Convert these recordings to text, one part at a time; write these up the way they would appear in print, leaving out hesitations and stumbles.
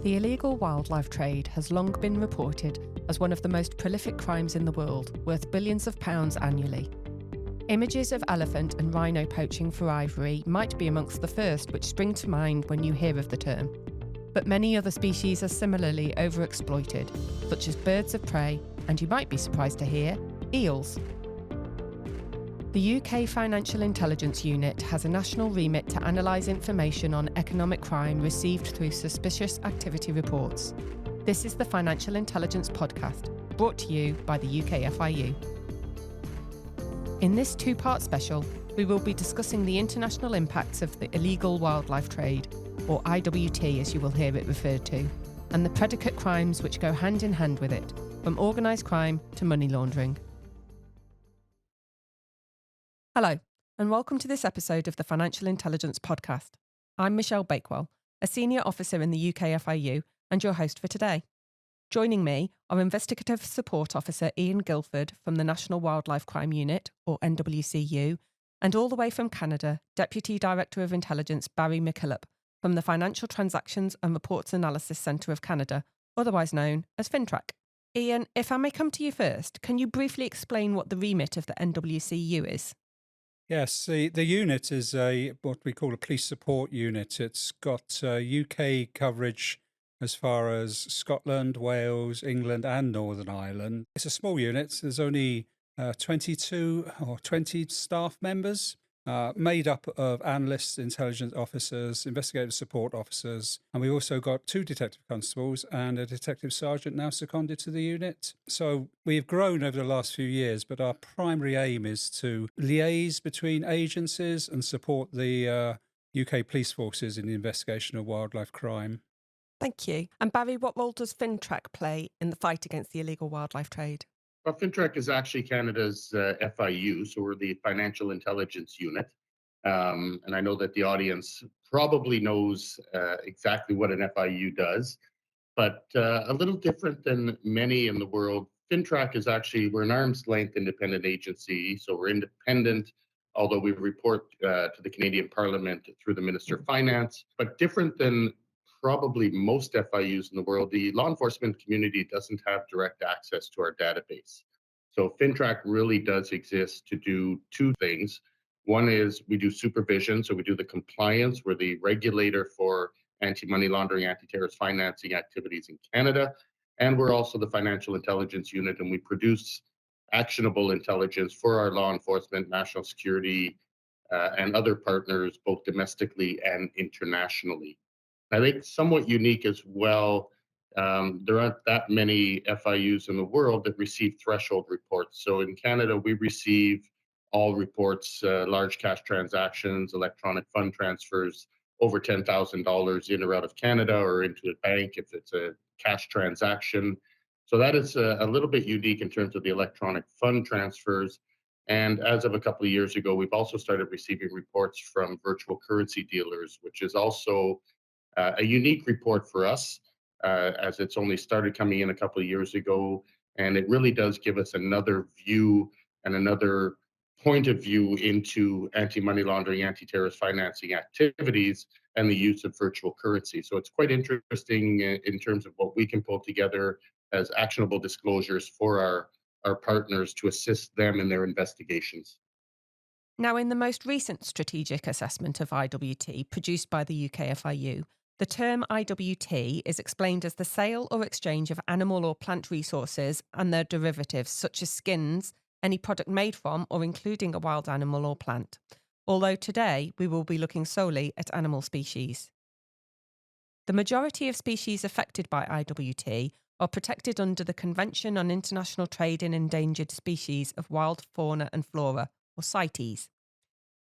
The illegal wildlife trade has long been reported as one of the most prolific crimes in the world, worth billions of pounds annually. Images of elephant and rhino poaching for ivory might be amongst the first which spring to mind when you hear of the term. But many other species are similarly overexploited, such as birds of prey, and you might be surprised to hear, eels. The UK Financial Intelligence Unit has a national remit to analyse information on economic crime received through suspicious activity reports. This is the Financial Intelligence Podcast, brought to you by the UK FIU. In this two-part special, we will be discussing the international impacts of the illegal wildlife trade, or IWT as you will hear it referred to, and the predicate crimes which go hand in hand with it, from organised crime to money laundering. Hello, and welcome to this episode of the Financial Intelligence Podcast. I'm Michelle Bakewell, a senior officer in the UK FIU and your host for today. Joining me are Investigative Support Officer Ian Guilford from the National Wildlife Crime Unit, or NWCU, and all the way from Canada, Deputy Director of Intelligence Barry McKillop from the Financial Transactions and Reports Analysis Centre of Canada, otherwise known as FINTRAC. Ian, if I may come to you first, can you briefly explain what the remit of the NWCU is? Yes, the unit is what we call a police support unit. It's got UK coverage as far as Scotland, Wales, England and Northern Ireland. It's a small unit. There's only 22 or 20 staff members, made up of analysts, intelligence officers, investigative support officers, and we've also got 2 detective constables and a detective sergeant now seconded to the unit. So we've grown over the last few years, but our primary aim is to liaise between agencies and support the UK police forces in the investigation of wildlife crime. Thank you. And Barry, what role does FINTRAC play in the fight against the illegal wildlife trade? Well, FINTRAC is actually Canada's FIU, so we're the Financial Intelligence Unit. And I know that the audience probably knows exactly what an FIU does, but a little different than many in the world. FINTRAC is actually, we're an arm's length independent agency, so we're independent, although we report to the Canadian Parliament through the Minister of Finance. But different than probably most FIUs in the world, the law enforcement community doesn't have direct access to our database. So FINTRAC really does exist to do 2 things. One is we do supervision, so we do the compliance. We're the regulator for anti-money laundering, anti-terrorist financing activities in Canada. And we're also the financial intelligence unit, and we produce actionable intelligence for our law enforcement, national security, and other partners, both domestically and internationally. I think somewhat unique as well. There aren't that many FIUs in the world that receive threshold reports. So in Canada, we receive all reports, large cash transactions, electronic fund transfers, over $10,000 in or out of Canada or into a bank if it's a cash transaction. So that is a little bit unique in terms of the electronic fund transfers. And as of a couple of years ago, we've also started receiving reports from virtual currency dealers, which is also a unique report for us, as it's only started coming in a couple of years ago. And it really does give us another view and another point of view into anti-money laundering, anti-terrorist financing activities and the use of virtual currency. So it's quite interesting in terms of what we can pull together as actionable disclosures for our partners to assist them in their investigations. Now, in the most recent strategic assessment of IWT produced by the UK FIU, the term IWT is explained as the sale or exchange of animal or plant resources and their derivatives, such as skins, any product made from or including a wild animal or plant. Although today we will be looking solely at animal species. The majority of species affected by IWT are protected under the Convention on International Trade in Endangered Species of Wild Fauna and Flora, or CITES.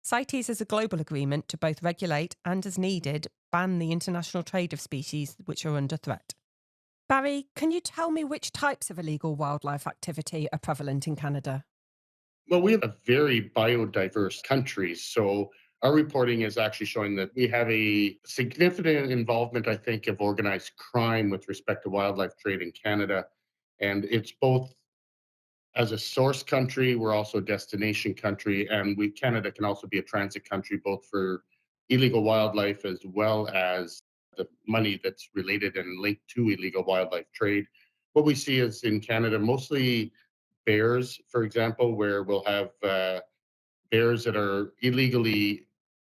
CITES is a global agreement to both regulate and, as needed, ban the international trade of species which are under threat. Barry, can you tell me which types of illegal wildlife activity are prevalent in Canada? Well, we have a very biodiverse country. So our reporting is actually showing that we have a significant involvement, I think, of organized crime with respect to wildlife trade in Canada. And it's both as a source country, we're also a destination country, and Canada can also be a transit country, both for illegal wildlife as well as the money that's related and linked to illegal wildlife trade. What we see is in Canada, mostly bears, for example, where we'll have bears that are illegally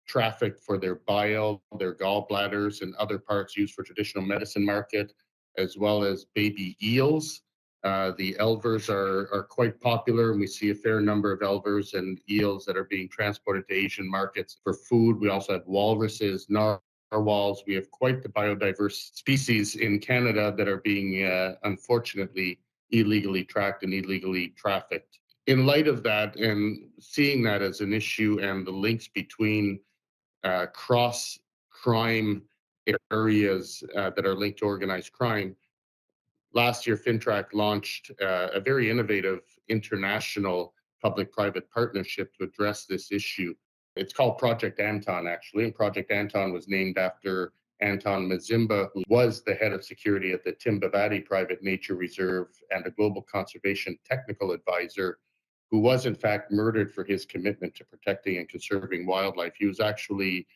trafficked for their bile, their gallbladders, and other parts used for traditional medicine market, as well as baby eels. The elvers are quite popular, and we see a fair number of elvers and eels that are being transported to Asian markets for food. We also have walruses, narwhals. We have quite the biodiverse species in Canada that are being, unfortunately, illegally tracked and illegally trafficked. In light of that and seeing that as an issue and the links between cross crime areas that are linked to organized crime, last year FINTRAC launched a very innovative international public-private partnership to address this issue. It's called Project Anton, actually, and Project Anton was named after Anton Mazimba, who was the head of security at the Timbavati Private Nature Reserve and a global conservation technical advisor, who was in fact murdered for his commitment to protecting and conserving wildlife. He was actually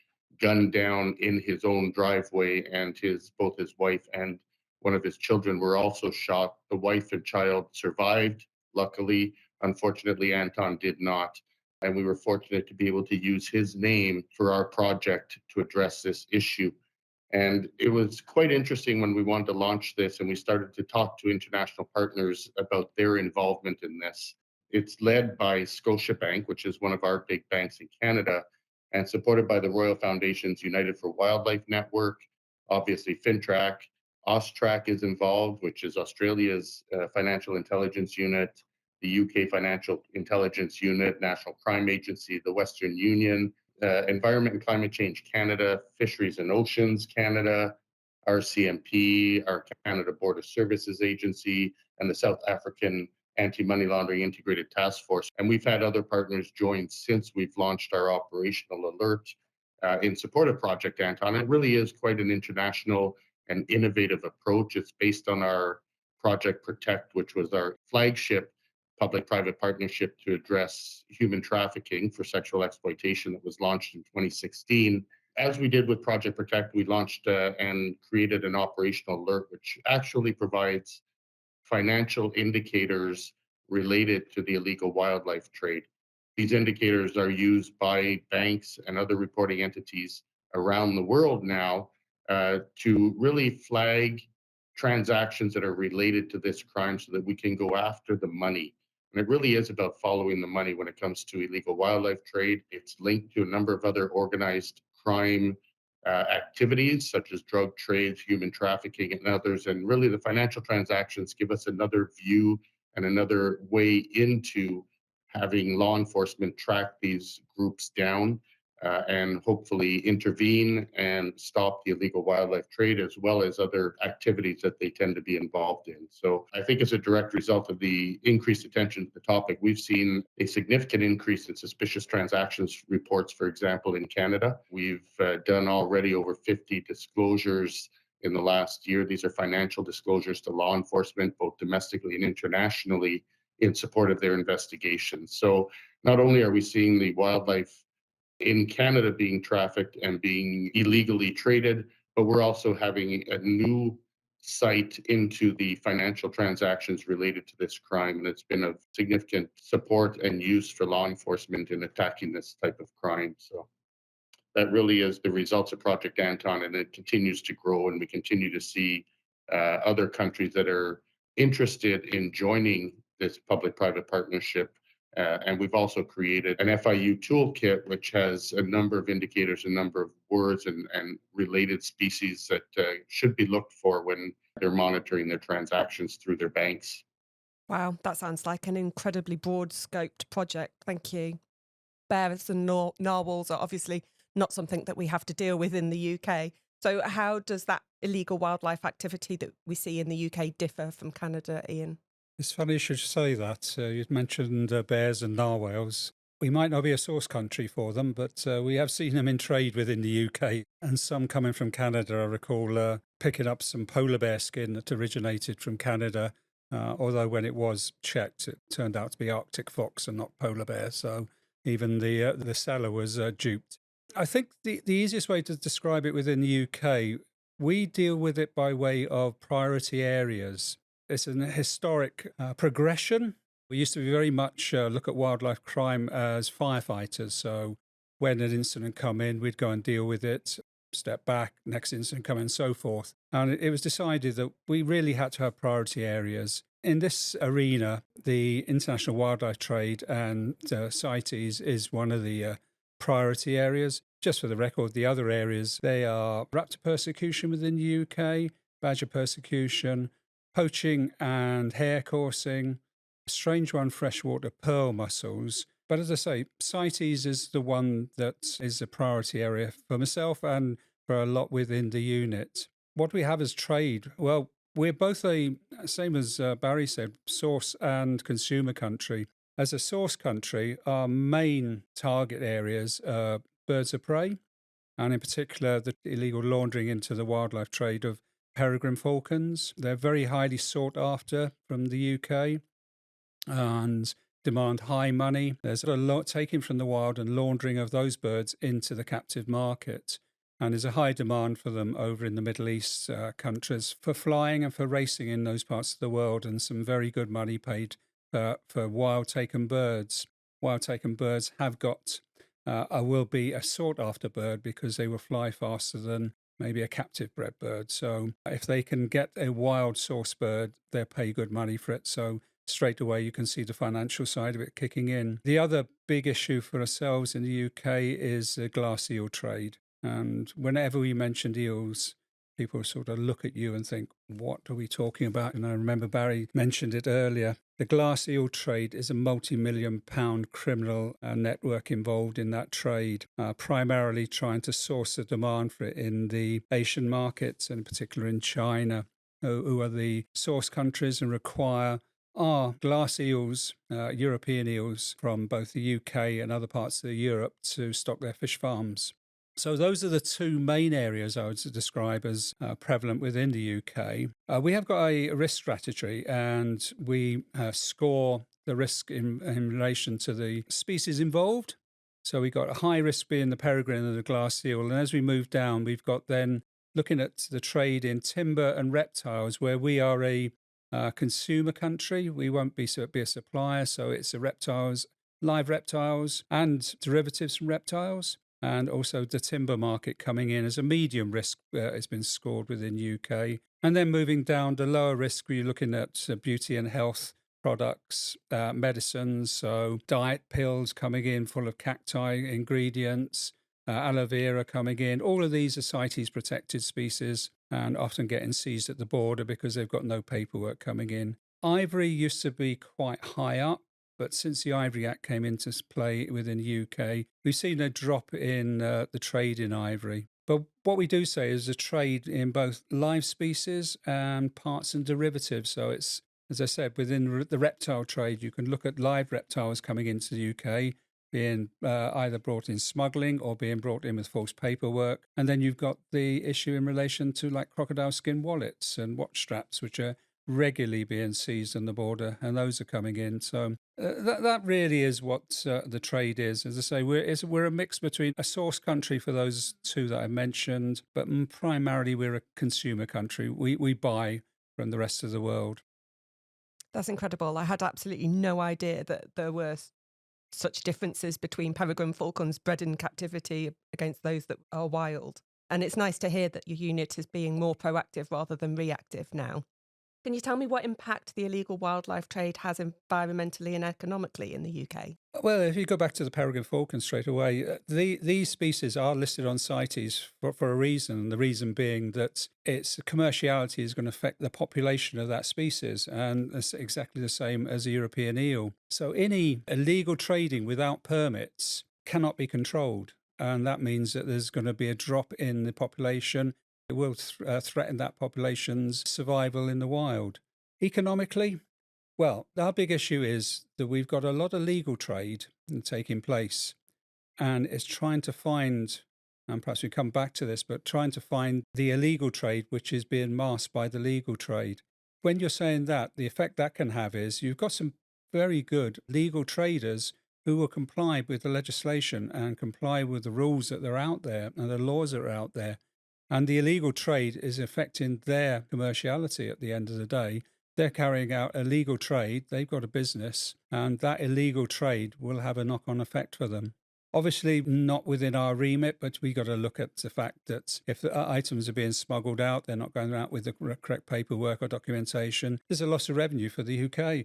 gunned down in his own driveway, and both his wife and one of his children were also shot. The wife and child survived, luckily. Unfortunately, Anton did not. And we were fortunate to be able to use his name for our project to address this issue. And it was quite interesting when we wanted to launch this and we started to talk to international partners about their involvement in this. It's led by Scotiabank, which is one of our big banks in Canada, and supported by the Royal Foundation's United for Wildlife Network, obviously FINTRAC. AUSTRAC is involved, which is Australia's financial intelligence unit, the UK Financial Intelligence Unit, National Crime Agency, the Western Union, Environment and Climate Change Canada, Fisheries and Oceans Canada, RCMP, our Canada Border Services Agency, and the South African Anti-Money Laundering Integrated Task Force. And we've had other partners join since we've launched our operational alert in support of Project Anton. It really is quite an international and innovative approach. It's based on our Project Protect, which was our flagship public-private partnership to address human trafficking for sexual exploitation that was launched in 2016. As we did with Project Protect, we launched and created an operational alert, which actually provides financial indicators related to the illegal wildlife trade. These indicators are used by banks and other reporting entities around the world now to really flag transactions that are related to this crime so that we can go after the money. And it really is about following the money when it comes to illegal wildlife trade. It's linked to a number of other organized crime activities, such as drug trade, human trafficking, and others. And really, the financial transactions give us another view and another way into having law enforcement track these groups down and hopefully intervene and stop the illegal wildlife trade, as well as other activities that they tend to be involved in. So I think as a direct result of the increased attention to the topic, we've seen a significant increase in suspicious transactions reports, for example, in Canada. We've done already over 50 disclosures in the last year. These are financial disclosures to law enforcement, both domestically and internationally, in support of their investigations. So not only are we seeing the wildlife in Canada being trafficked and being illegally traded, but we're also having a new sight into the financial transactions related to this crime. And it's been of significant support and use for law enforcement in attacking this type of crime. So that really is the results of Project Anton, and it continues to grow, and we continue to see other countries that are interested in joining this public-private partnership. And we've also created an FIU toolkit, which has a number of indicators, a number of words and related species that should be looked for when they're monitoring their transactions through their banks. Wow, that sounds like an incredibly broad scoped project. Thank you. Bears and narwhals are obviously not something that we have to deal with in the UK. So how does that illegal wildlife activity that we see in the UK differ from Canada, Ian? It's funny you should say that. You'd mentioned bears and narwhals. We might not be a source country for them, but we have seen them in trade within the UK, and some coming from Canada. I recall picking up some polar bear skin that originated from Canada, although when it was checked, it turned out to be Arctic fox and not polar bear. So even the seller was duped. I think the easiest way to describe it within the UK We deal with it by way of priority areas. It's an historic progression. We used to be very much look at wildlife crime as firefighters. So when an incident come in, we'd go and deal with it, step back, next incident come in, and so forth. And it was decided that we really had to have priority areas. In this arena, the international wildlife trade and CITES is one of the priority areas. Just for the record, the other areas, they are raptor persecution within the UK, badger persecution, poaching and hare coursing, strange one, freshwater pearl mussels. But as I say, CITES is the one that is a priority area for myself and for a lot within the unit. What we have as trade, well, we're both same as Barry said, source and consumer country. As a source country, our main target areas are birds of prey, and in particular, the illegal laundering into the wildlife trade of peregrine falcons. They're very highly sought after from the UK and demand high money. There's a lot taken from the wild and laundering of those birds into the captive market. And there's a high demand for them over in the Middle East countries for flying and for racing in those parts of the world, and some very good money paid for wild-taken birds. Wild-taken birds have got, will be a sought-after bird because they will fly faster than maybe a captive-bred bird. So if they can get a wild source bird, they'll pay good money for it. So straight away you can see the financial side of it kicking in. The other big issue for ourselves in the UK is the glass eel trade. And whenever we mention eels, people sort of look at you and think, what are we talking about? And I remember Barry mentioned it earlier. The glass eel trade is a multi-million-pound criminal network involved in that trade, primarily trying to source the demand for it in the Asian markets, and in particular in China, who are the source countries and require our glass eels, European eels from both the UK and other parts of Europe to stock their fish farms. So those are the two main areas I would describe as prevalent within the UK. We have got a risk strategy, and we score the risk in relation to the species involved. So we've got a high risk being the peregrine and the glass eel. And as we move down, we've got then looking at the trade in timber and reptiles, where we are a consumer country. We won't be a supplier. So it's the reptiles, live reptiles and derivatives from reptiles. And also the timber market coming in as a medium risk has been scored within UK. And then moving down the lower risk, we're looking at beauty and health products, medicines, so diet pills coming in full of cacti ingredients, aloe vera coming in. All of these are CITES protected species and often getting seized at the border because they've got no paperwork coming in. Ivory used to be quite high up, but since the Ivory Act came into play within the UK, we've seen a drop in the trade in ivory. But what we do say is a trade in both live species and parts and derivatives. So it's, as I said, within the reptile trade, you can look at live reptiles coming into the UK, being either brought in smuggling or being brought in with false paperwork. And then you've got the issue in relation to like crocodile skin wallets and watch straps, which are regularly being seized on the border, and those are coming in. So that really is what the trade is. As I say, we're a mix between a source country for those two that I mentioned, but primarily we're a consumer country. We buy from the rest of the world. That's incredible. I had absolutely no idea that there were such differences between peregrine falcons bred in captivity against those that are wild. And it's nice to hear that your unit is being more proactive rather than reactive now. Can you tell me what impact the illegal wildlife trade has environmentally and economically in the UK? Well, if you go back to the peregrine falcon straight away, these species are listed on CITES for a reason, and the reason being that its commerciality is going to affect the population of that species, and it's exactly the same as the European eel. So any illegal trading without permits cannot be controlled, and that means that there's going to be a drop in the population. It will threaten that population's survival in the wild. Economically, well, our big issue is that we've got a lot of legal trade taking place, and it's trying to find, and perhaps we come back to this, but trying to find the illegal trade which is being masked by the legal trade. When you're saying that, the effect that can have is you've got some very good legal traders who will comply with the legislation and comply with the rules that are out there and the laws that are out there. And the illegal trade is affecting their commerciality at the end of the day. They're carrying out illegal trade, they've got a business, and that illegal trade will have a knock-on effect for them. Obviously, not within our remit, but we got to look at the fact that if the items are being smuggled out, they're not going out with the correct paperwork or documentation. There's a loss of revenue for the UK.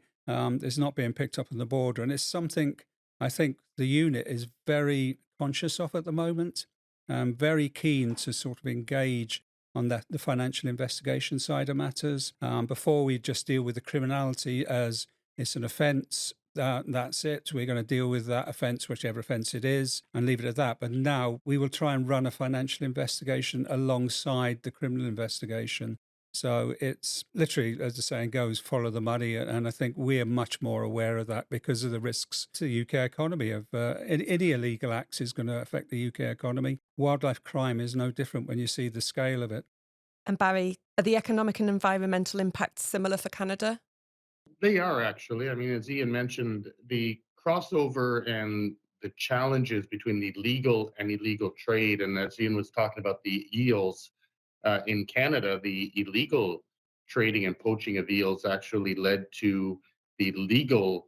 It's not being picked up on the border, and it's something I think the unit is very conscious of at the moment. Very keen to sort of engage on the financial investigation side of matters. Before we just deal with the criminality as it's an offence, that's it. We're going to deal with that offence, whichever offence it is, and leave it at that. But now we will try and run a financial investigation alongside the criminal investigation. So it's literally, as the saying goes, follow the money. And I think we're much more aware of that because of the risks to the UK economy of any illegal acts is going to affect the UK economy. Wildlife crime is no different when you see the scale of it. And Barry, are the economic and environmental impacts similar for Canada? They are actually. I mean, as Ian mentioned, the crossover and the challenges between the legal and illegal trade, and as Ian was talking about the eels in Canada, the illegal trading and poaching of eels actually led to the legal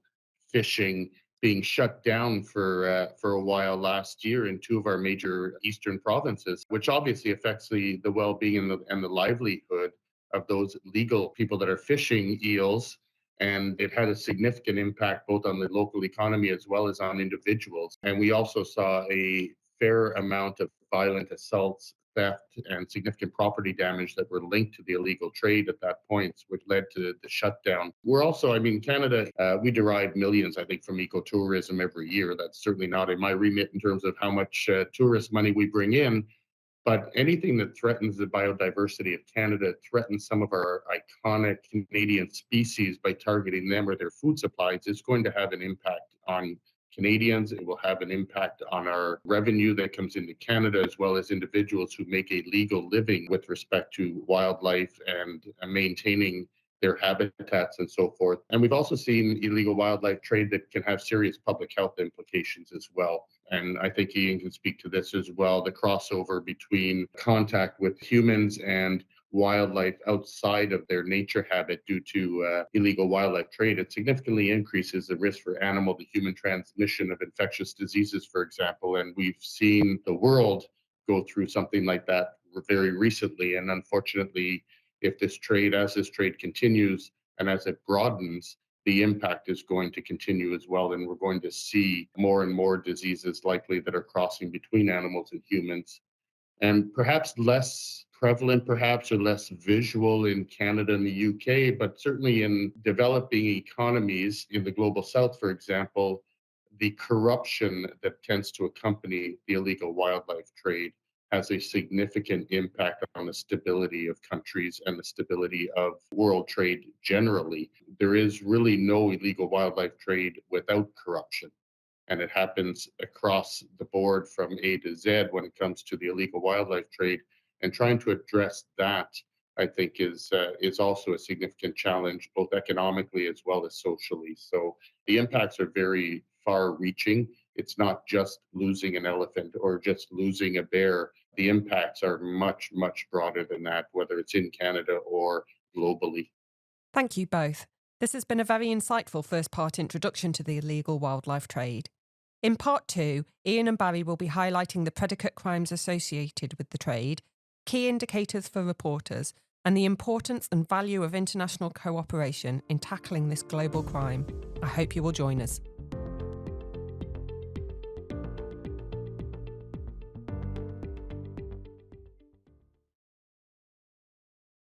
fishing being shut down for a while last year in two of our major eastern provinces, which obviously affects the well-being and the livelihood of those legal people that are fishing eels. And it had a significant impact both on the local economy as well as on individuals. And we also saw a fair amount of violent assaults, theft, and significant property damage that were linked to the illegal trade at that point, which led to the shutdown. We're also, I mean, Canada, we derive millions, I think, from ecotourism every year. That's certainly not in my remit in terms of how much tourist money we bring in. But anything that threatens the biodiversity of Canada, threatens some of our iconic Canadian species by targeting them or their food supplies, is going to have an impact on Canadians. It will have an impact on our revenue that comes into Canada, as well as individuals who make a legal living with respect to wildlife and maintaining their habitats and so forth. And we've also seen illegal wildlife trade that can have serious public health implications as well. And I think Ian can speak to this as well, the crossover between contact with humans and wildlife outside of their nature habit due to illegal wildlife trade. It significantly increases the risk for animal to human transmission of infectious diseases, for example. And we've seen the world go through something like that very recently. And unfortunately, if this trade, as this trade continues and as it broadens, the impact is going to continue as well. And we're going to see more and more diseases likely that are crossing between animals and humans. And perhaps less prevalent, perhaps, or less visual in Canada and the UK, but certainly in developing economies in the global south, for example, the corruption that tends to accompany the illegal wildlife trade has a significant impact on the stability of countries and the stability of world trade generally. There is really no illegal wildlife trade without corruption. And it happens across the board from A to Z when it comes to the illegal wildlife trade. And trying to address that, I think, is also a significant challenge, both economically as well as socially. So the impacts are very far-reaching. It's not just losing an elephant or just losing a bear. The impacts are much, much broader than that, whether it's in Canada or globally. Thank you both. This has been a very insightful first part introduction to the illegal wildlife trade. In part 2, Ian and Barry will be highlighting the predicate crimes associated with the trade, key indicators for reporters, and the importance and value of international cooperation in tackling this global crime. I hope you will join us.